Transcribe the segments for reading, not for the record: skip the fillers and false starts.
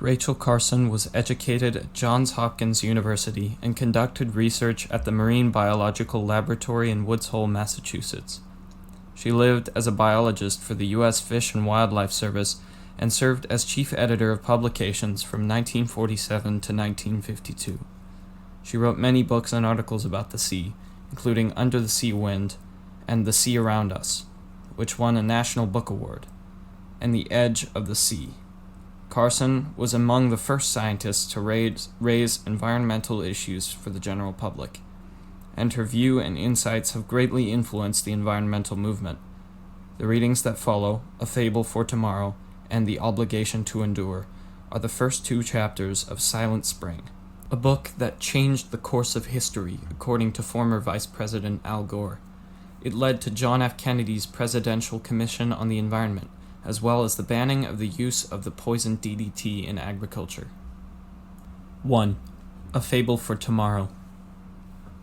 Rachel Carson was educated at Johns Hopkins University and conducted research at the Marine Biological Laboratory in Woods Hole, Massachusetts. She lived as a biologist for the U.S. Fish and Wildlife Service and served as chief editor of publications from 1947 to 1952. She wrote many books and articles about the sea, including Under the Sea Wind and The Sea Around Us, which won a National Book Award, and The Edge of the Sea. Carson was among the first scientists to raise environmental issues for the general public, and her view and insights have greatly influenced the environmental movement. The readings that follow, A Fable for Tomorrow and The Obligation to Endure, are the first two chapters of Silent Spring, a book that changed the course of history, according to former Vice President Al Gore. It led to John F. Kennedy's Presidential Commission on the Environment, as well as the banning of the use of the poison DDT in agriculture. 1. A Fable for Tomorrow.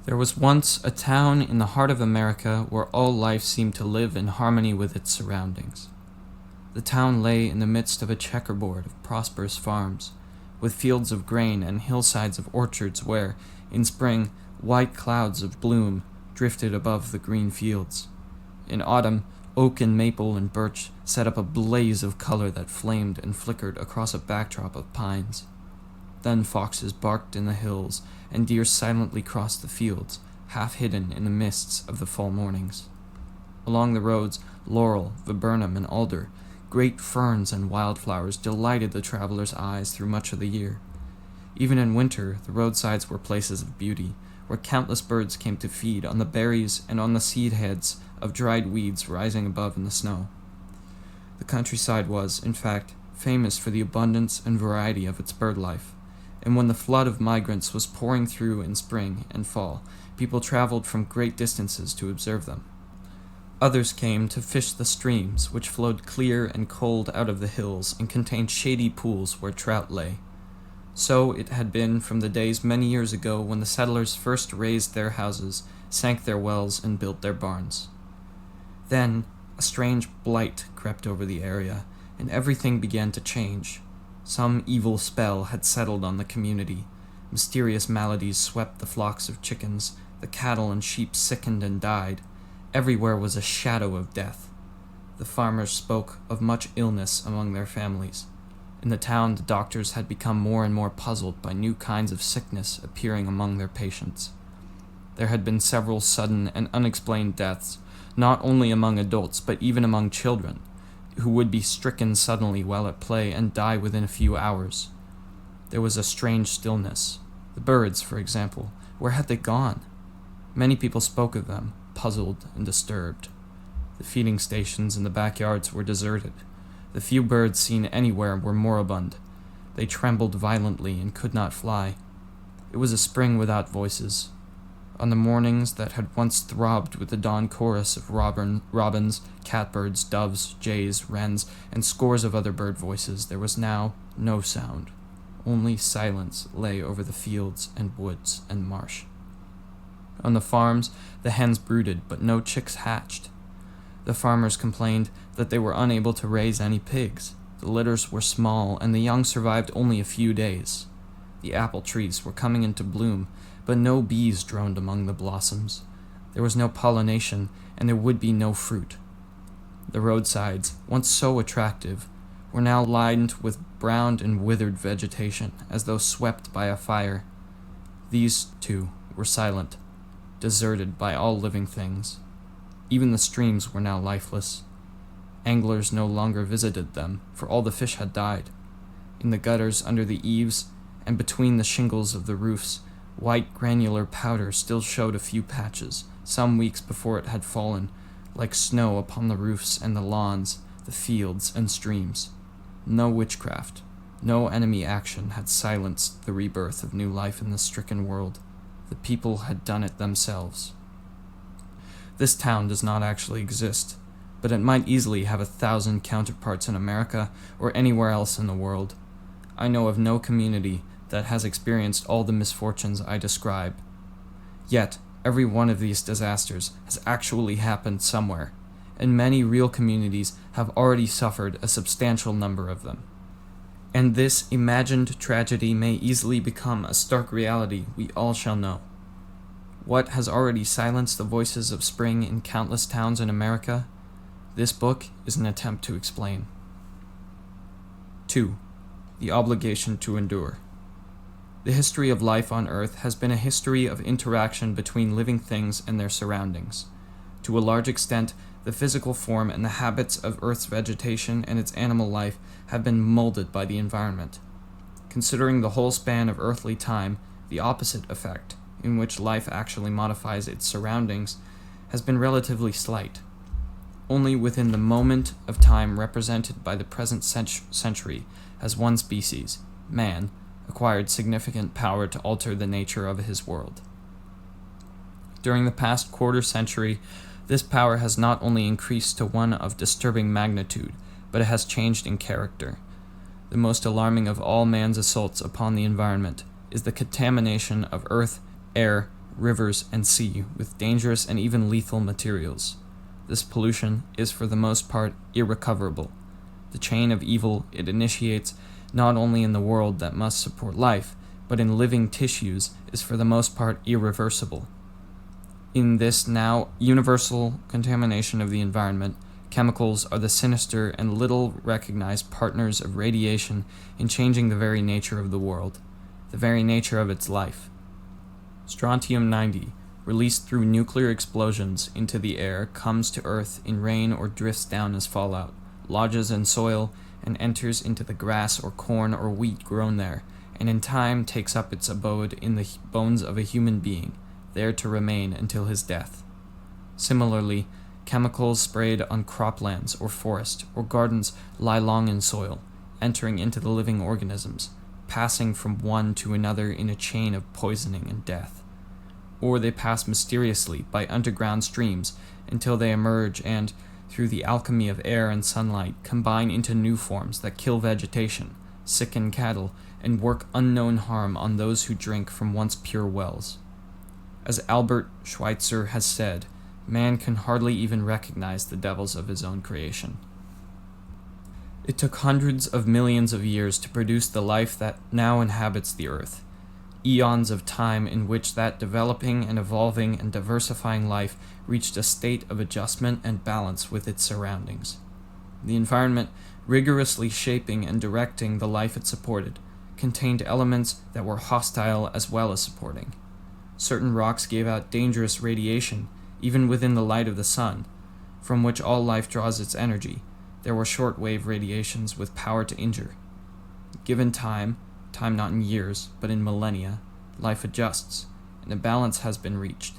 There was once a town in the heart of America where all life seemed to live in harmony with its surroundings. The town lay in the midst of a checkerboard of prosperous farms, with fields of grain and hillsides of orchards where, in spring, white clouds of bloom drifted above the green fields. In autumn, oak and maple and birch set up a blaze of color that flamed and flickered across a backdrop of pines. Then foxes barked in the hills, and deer silently crossed the fields, half hidden in the mists of the fall mornings. Along the roads, laurel, viburnum, and alder, great ferns and wildflowers delighted the traveler's eyes through much of the year. Even in winter, the roadsides were places of beauty, where countless birds came to feed on the berries and on the seed heads of dried weeds rising above in the snow. The countryside was, in fact, famous for the abundance and variety of its bird life, and when the flood of migrants was pouring through in spring and fall, people traveled from great distances to observe them. Others came to fish the streams, which flowed clear and cold out of the hills and contained shady pools where trout lay. So it had been from the days many years ago when the settlers first raised their houses, sank their wells, and built their barns. Then a strange blight crept over the area, and everything began to change. Some evil spell had settled on the community. Mysterious maladies swept the flocks of chickens. The cattle and sheep sickened and died. Everywhere was a shadow of death. The farmers spoke of much illness among their families. In the town, the doctors had become more and more puzzled by new kinds of sickness appearing among their patients. There had been several sudden and unexplained deaths, not only among adults, but even among children, who would be stricken suddenly while at play and die within a few hours. There was a strange stillness. The birds, for example, where had they gone? Many people spoke of them, puzzled and disturbed. The feeding stations in the backyards were deserted. The few birds seen anywhere were moribund. They trembled violently and could not fly. It was a spring without voices. On the mornings that had once throbbed with the dawn chorus of robins, catbirds, doves, jays, wrens, and scores of other bird voices, there was now no sound. Only silence lay over the fields and woods and marsh. On the farms, the hens brooded, but no chicks hatched. The farmers complained that they were unable to raise any pigs. The litters were small, and the young survived only a few days. The apple trees were coming into bloom, but no bees droned among the blossoms. There was no pollination, and there would be no fruit. The roadsides, once so attractive, were now lined with browned and withered vegetation, as though swept by a fire. These, too, were silent, deserted by all living things. Even the streams were now lifeless. Anglers no longer visited them, for all the fish had died. In the gutters under the eaves, and between the shingles of the roofs, white granular powder still showed a few patches, some weeks before it had fallen, like snow upon the roofs and the lawns, the fields and streams. No witchcraft, no enemy action had silenced the rebirth of new life in the stricken world. The people had done it themselves. This town does not actually exist, but it might easily have 1,000 counterparts in America or anywhere else in the world. I know of no community that has experienced all the misfortunes I describe. Yet, every one of these disasters has actually happened somewhere, and many real communities have already suffered a substantial number of them. And this imagined tragedy may easily become a stark reality we all shall know. What has already silenced the voices of spring in countless towns in America? This book is an attempt to explain. 2. The obligation to endure. The history of life on Earth has been a history of interaction between living things and their surroundings. To a large extent, the physical form and the habits of Earth's vegetation and its animal life have been molded by the environment. Considering the whole span of earthly time, the opposite effect, in which life actually modifies its surroundings, has been relatively slight. Only within the moment of time represented by the present century has one species, man, acquired significant power to alter the nature of his world. During the past quarter century, this power has not only increased to one of disturbing magnitude, but it has changed in character. The most alarming of all man's assaults upon the environment is the contamination of earth, air, rivers, and sea with dangerous and even lethal materials. This pollution is for the most part irrecoverable. The chain of evil it initiates not only in the world that must support life, but in living tissues is for the most part irreversible. In this now universal contamination of the environment, chemicals are the sinister and little recognized partners of radiation in changing the very nature of the world, the very nature of its life. Strontium-90, released through nuclear explosions into the air, comes to Earth in rain or drifts down as fallout, lodges in soil, and enters into the grass or corn or wheat grown there, and in time takes up its abode in the bones of a human being, there to remain until his death. Similarly, chemicals sprayed on croplands or forest or gardens lie long in soil, entering into the living organisms, passing from one to another in a chain of poisoning and death. Or they pass mysteriously by underground streams until they emerge and, through the alchemy of air and sunlight, combine into new forms that kill vegetation, sicken cattle, and work unknown harm on those who drink from once pure wells. As Albert Schweitzer has said, man can hardly even recognize the devils of his own creation. It took hundreds of millions of years to produce the life that now inhabits the earth, eons of time in which that developing and evolving and diversifying life reached a state of adjustment and balance with its surroundings. The environment, rigorously shaping and directing the life it supported, contained elements that were hostile as well as supporting. Certain rocks gave out dangerous radiation, even within the light of the sun, from which all life draws its energy. There were short-wave radiations with power to injure. Given time not in years, but in millennia, life adjusts, and a balance has been reached.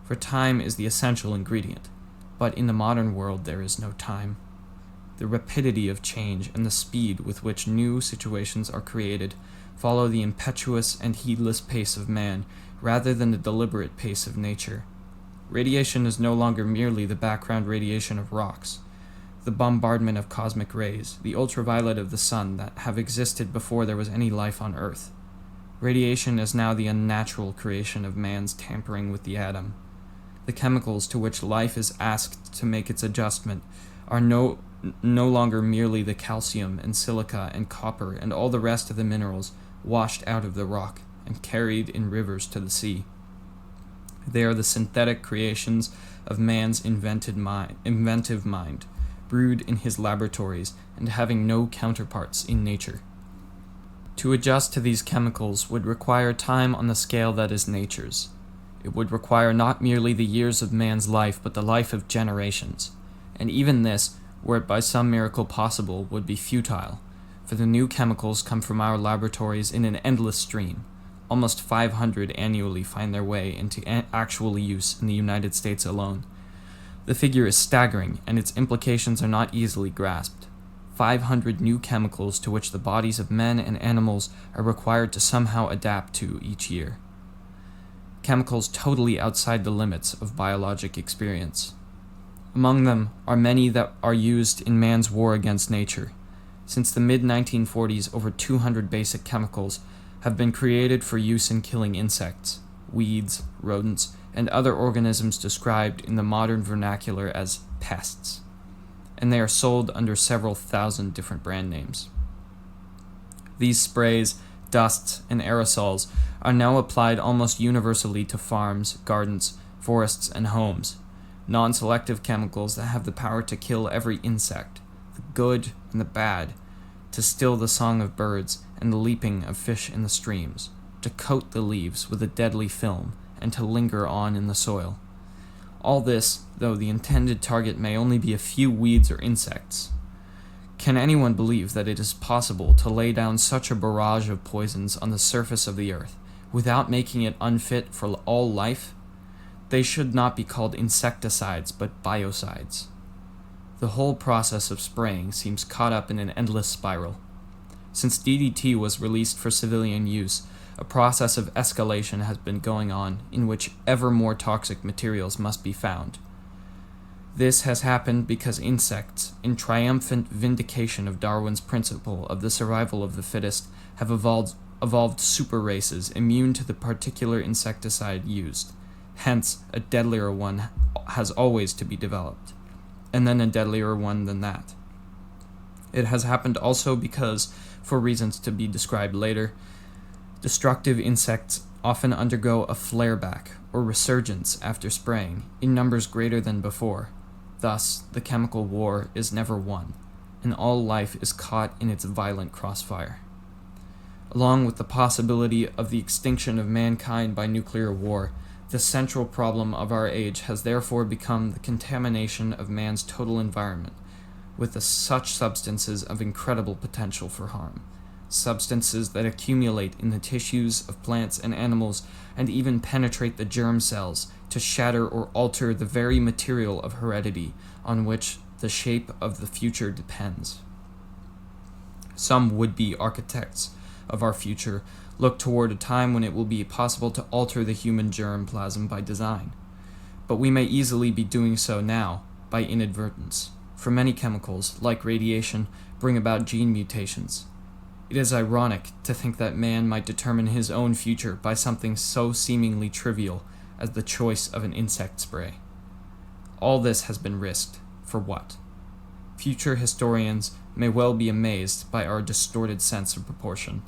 For time is the essential ingredient, but in the modern world there is no time. The rapidity of change and the speed with which new situations are created follow the impetuous and heedless pace of man rather than the deliberate pace of nature. Radiation is no longer merely the background radiation of rocks, the bombardment of cosmic rays, the ultraviolet of the sun that have existed before there was any life on Earth. Radiation is now the unnatural creation of man's tampering with the atom. The chemicals to which life is asked to make its adjustment are no longer merely the calcium and silica and copper and all the rest of the minerals washed out of the rock and carried in rivers to the sea. They are the synthetic creations of man's inventive mind, brewed in his laboratories and having no counterparts in nature. To adjust to these chemicals would require time on the scale that is nature's. It would require not merely the years of man's life, but the life of generations. And even this, were it by some miracle possible, would be futile, for the new chemicals come from our laboratories in an endless stream. Almost 500 annually find their way into actual use in the United States alone. The figure is staggering, and its implications are not easily grasped. 500 new chemicals to which the bodies of men and animals are required to somehow adapt to each year. Chemicals totally outside the limits of biologic experience. Among them are many that are used in man's war against nature. Since the mid-1940s, over 200 basic chemicals have been created for use in killing insects, weeds, rodents, and other organisms described in the modern vernacular as pests, and they are sold under several thousand different brand names. These sprays, dusts, and aerosols are now applied almost universally to farms, gardens, forests, and homes. Non-selective chemicals that have the power to kill every insect, the good and the bad, to still the song of birds and the leaping of fish in the streams, to coat the leaves with a deadly film, and to linger on in the soil. All this, though the intended target may only be a few weeds or insects. Can anyone believe that it is possible to lay down such a barrage of poisons on the surface of the earth without making it unfit for all life? They should not be called insecticides, but biocides. The whole process of spraying seems caught up in an endless spiral. Since DDT was released for civilian use, a process of escalation has been going on in which ever more toxic materials must be found. This has happened because insects, in triumphant vindication of Darwin's principle of the survival of the fittest, have evolved super races immune to the particular insecticide used. Hence, a deadlier one has always to be developed, and then a deadlier one than that. It has happened also because, for reasons to be described later, destructive insects often undergo a flare-back or resurgence after spraying in numbers greater than before. Thus, the chemical war is never won, and all life is caught in its violent crossfire. Along with the possibility of the extinction of mankind by nuclear war, the central problem of our age has therefore become the contamination of man's total environment with such substances of incredible potential for harm. Substances that accumulate in the tissues of plants and animals and even penetrate the germ cells to shatter or alter the very material of heredity on which the shape of the future depends. Some would-be architects of our future look toward a time when it will be possible to alter the human germ plasm by design. But we may easily be doing so now by inadvertence, for many chemicals, like radiation, bring about gene mutations. It is ironic to think that man might determine his own future by something so seemingly trivial as the choice of an insect spray. All this has been risked. For what? Future historians may well be amazed by our distorted sense of proportion.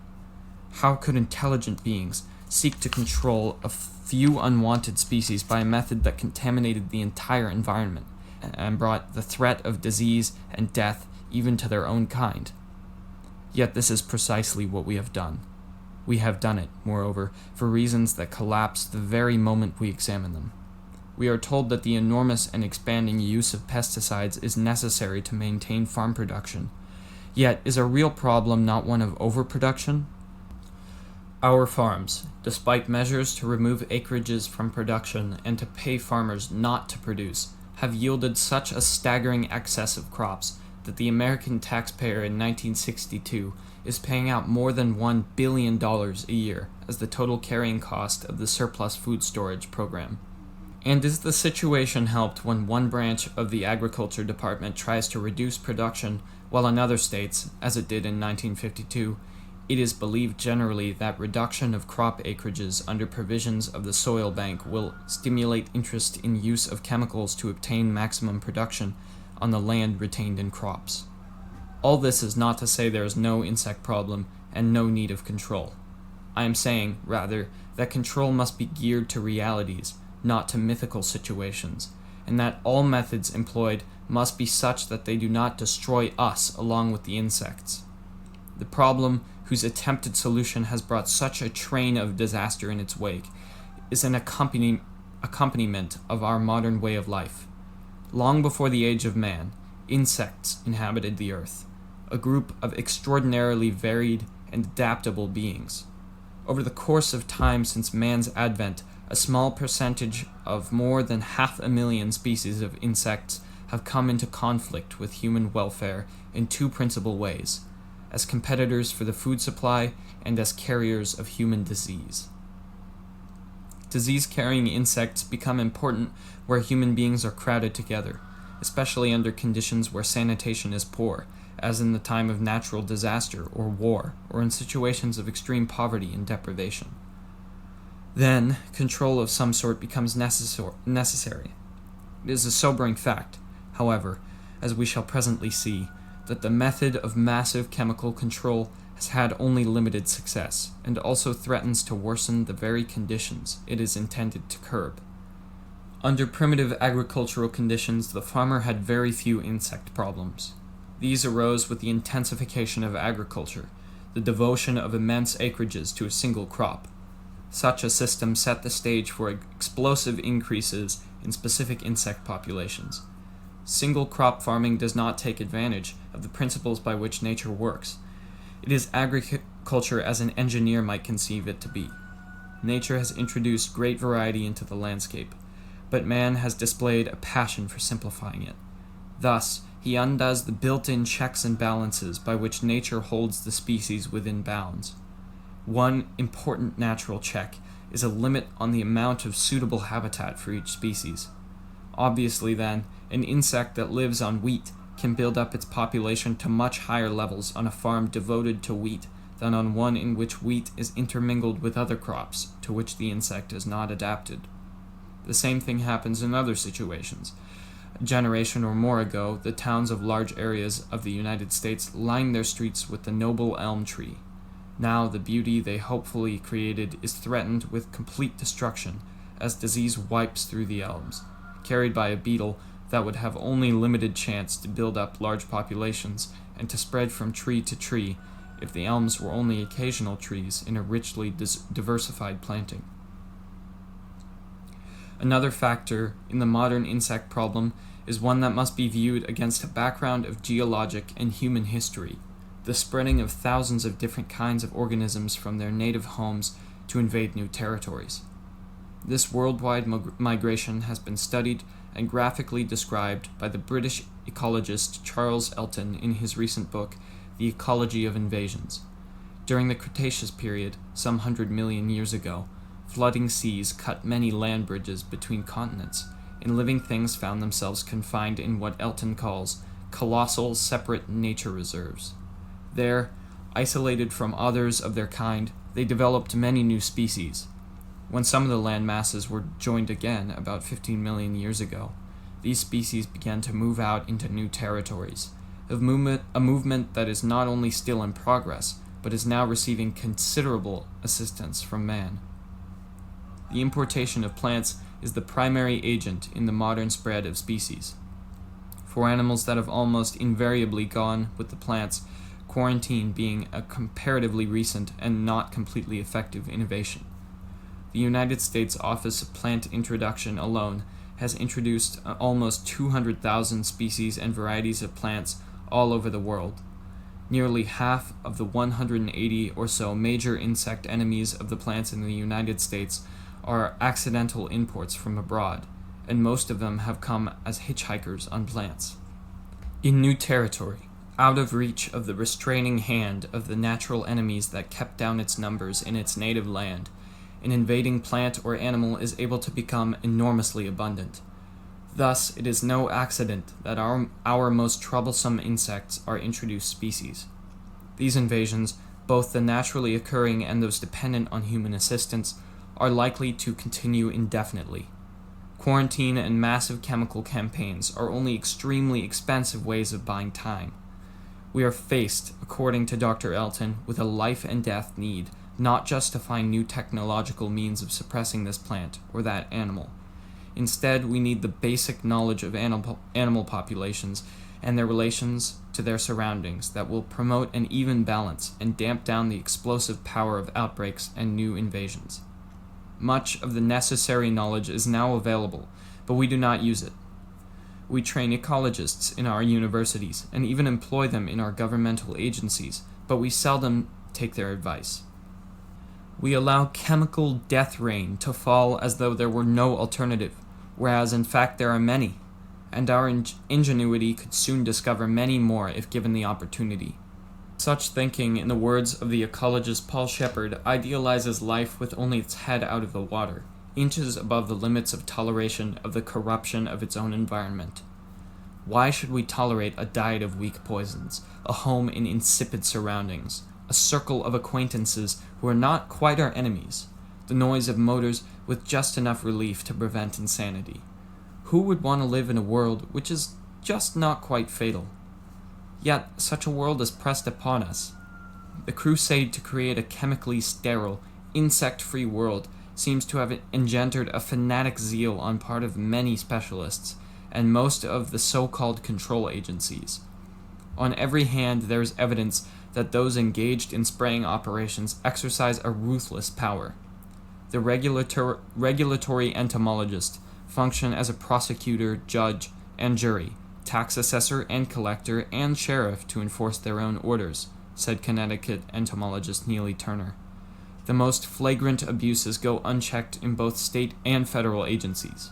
How could intelligent beings seek to control a few unwanted species by a method that contaminated the entire environment and brought the threat of disease and death even to their own kind? Yet this is precisely what we have done. We have done it, moreover, for reasons that collapse the very moment we examine them. We are told that the enormous and expanding use of pesticides is necessary to maintain farm production. Yet, is our real problem not one of overproduction? Our farms, despite measures to remove acreages from production and to pay farmers not to produce, have yielded such a staggering excess of crops that the American taxpayer in 1962 is paying out more than $1 billion a year as the total carrying cost of the surplus food storage program. And is the situation helped when one branch of the Agriculture Department tries to reduce production while in other states, as it did in 1952, it is believed generally that reduction of crop acreages under provisions of the soil bank will stimulate interest in use of chemicals to obtain maximum production on the land retained in crops. All this is not to say there is no insect problem and no need of control. I am saying, rather, that control must be geared to realities, not to mythical situations, and that all methods employed must be such that they do not destroy us along with the insects. The problem, whose attempted solution has brought such a train of disaster in its wake, is an accompaniment of our modern way of life. Long before the age of man, insects inhabited the earth, a group of extraordinarily varied and adaptable beings. Over the course of time since man's advent, a small percentage of more than 500,000 species of insects have come into conflict with human welfare in two principal ways: as competitors for the food supply and as carriers of human disease. Disease-carrying insects become important where human beings are crowded together, especially under conditions where sanitation is poor, as in the time of natural disaster or war, or in situations of extreme poverty and deprivation. Then, control of some sort becomes necessary. It is a sobering fact, however, as we shall presently see, that the method of massive chemical control has has had only limited success, and also threatens to worsen the very conditions it is intended to curb. Under primitive agricultural conditions, the farmer had very few insect problems. These arose with the intensification of agriculture, the devotion of immense acreages to a single crop. Such a system set the stage for explosive increases in specific insect populations. Single crop farming does not take advantage of the principles by which nature works. It is agriculture as an engineer might conceive it to be. Nature has introduced great variety into the landscape, but man has displayed a passion for simplifying it. Thus, he undoes the built-in checks and balances by which nature holds the species within bounds. One important natural check is a limit on the amount of suitable habitat for each species. Obviously, then, an insect that lives on wheat can build up its population to much higher levels on a farm devoted to wheat than on one in which wheat is intermingled with other crops to which the insect is not adapted. The same thing happens in other situations. A generation or more ago, the towns of large areas of the United States lined their streets with the noble elm tree. Now the beauty they hopefully created is threatened with complete destruction as disease wipes through the elms, carried by a beetle that would have only limited chance to build up large populations and to spread from tree to tree if the elms were only occasional trees in a richly diversified planting. Another factor in the modern insect problem is one that must be viewed against a background of geologic and human history, the spreading of thousands of different kinds of organisms from their native homes to invade new territories. This worldwide migration has been studied and graphically described by the British ecologist Charles Elton in his recent book, The Ecology of Invasions. During the Cretaceous period, some 100 million years ago, flooding seas cut many land bridges between continents, and living things found themselves confined in what Elton calls colossal separate nature reserves. There, isolated from others of their kind, they developed many new species. When some of the land masses were joined again about 15 million years ago, these species began to move out into new territories, a movement that is not only still in progress, but is now receiving considerable assistance from man. The importation of plants is the primary agent in the modern spread of species. For animals that have almost invariably gone with the plants, quarantine being a comparatively recent and not completely effective innovation. The United States Office of Plant Introduction alone has introduced almost 200,000 species and varieties of plants all over the world. Nearly half of the 180 or so major insect enemies of the plants in the United States are accidental imports from abroad, and most of them have come as hitchhikers on plants. In new territory, out of reach of the restraining hand of the natural enemies that kept down its numbers in its native land, an invading plant or animal is able to become enormously abundant. Thus, it is no accident that our most troublesome insects are introduced species. These invasions, both the naturally occurring and those dependent on human assistance, are likely to continue indefinitely. Quarantine and massive chemical campaigns are only extremely expensive ways of buying time. We are faced, according to Dr. Elton, with a life and death need, not just to find new technological means of suppressing this plant or that animal. Instead, we need the basic knowledge of animal populations and their relations to their surroundings that will promote an even balance and damp down the explosive power of outbreaks and new invasions. Much of the necessary knowledge is now available, but we do not use it. We train ecologists in our universities and even employ them in our governmental agencies, but we seldom take their advice. We allow chemical death rain to fall as though there were no alternative, whereas in fact there are many, and our ingenuity could soon discover many more if given the opportunity. Such thinking, in the words of the ecologist Paul Shepard, idealizes life with only its head out of the water, inches above the limits of toleration of the corruption of its own environment. Why should we tolerate a diet of weak poisons, a home in insipid surroundings, a circle of acquaintances who are not quite our enemies, the noise of motors with just enough relief to prevent insanity? Who would want to live in a world which is just not quite fatal? Yet such a world is pressed upon us. The crusade to create a chemically sterile, insect-free world seems to have engendered a fanatic zeal on part of many specialists and most of the so-called control agencies. On every hand, there is evidence that those engaged in spraying operations exercise a ruthless power. The regulatory entomologist function as a prosecutor, judge, and jury, tax assessor and collector, and sheriff to enforce their own orders, said Connecticut entomologist Neely Turner. The most flagrant abuses go unchecked in both state and federal agencies.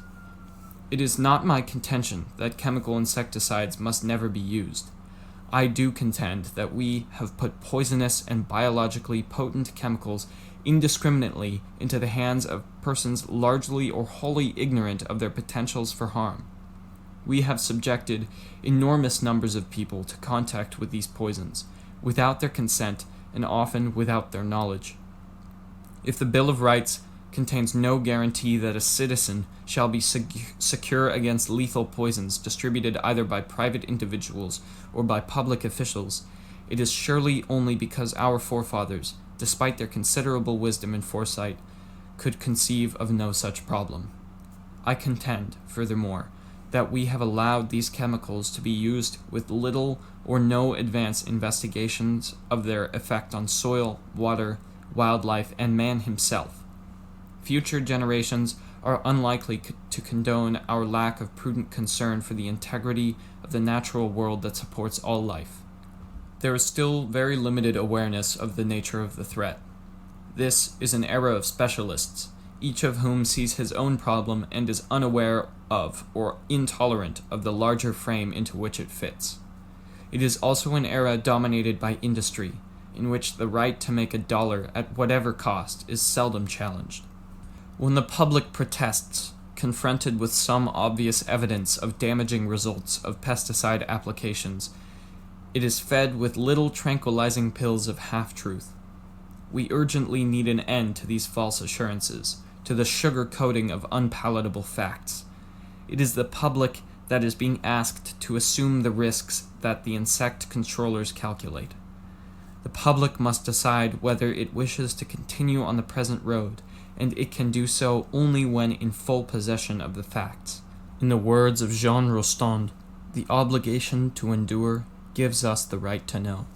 It is not my contention that chemical insecticides must never be used. I do contend that we have put poisonous and biologically potent chemicals indiscriminately into the hands of persons largely or wholly ignorant of their potentials for harm. We have subjected enormous numbers of people to contact with these poisons, without their consent and often without their knowledge. If the Bill of Rights contains no guarantee that a citizen shall be secure against lethal poisons distributed either by private individuals or by public officials, it is surely only because our forefathers, despite their considerable wisdom and foresight, could conceive of no such problem. I contend, furthermore, that we have allowed these chemicals to be used with little or no advance investigations of their effect on soil, water, wildlife, and man himself. Future generations are unlikely to condone our lack of prudent concern for the integrity of the natural world that supports all life. There is still very limited awareness of the nature of the threat. This is an era of specialists, each of whom sees his own problem and is unaware of or intolerant of the larger frame into which it fits. It is also an era dominated by industry, in which the right to make a dollar at whatever cost is seldom challenged. When the public protests, confronted with some obvious evidence of damaging results of pesticide applications, it is fed with little tranquilizing pills of half-truth. We urgently need an end to these false assurances, to the sugar-coating of unpalatable facts. It is the public that is being asked to assume the risks that the insect controllers calculate. The public must decide whether it wishes to continue on the present road, and it can do so only when in full possession of the facts. In the words of Jean Rostand, the obligation to endure gives us the right to know.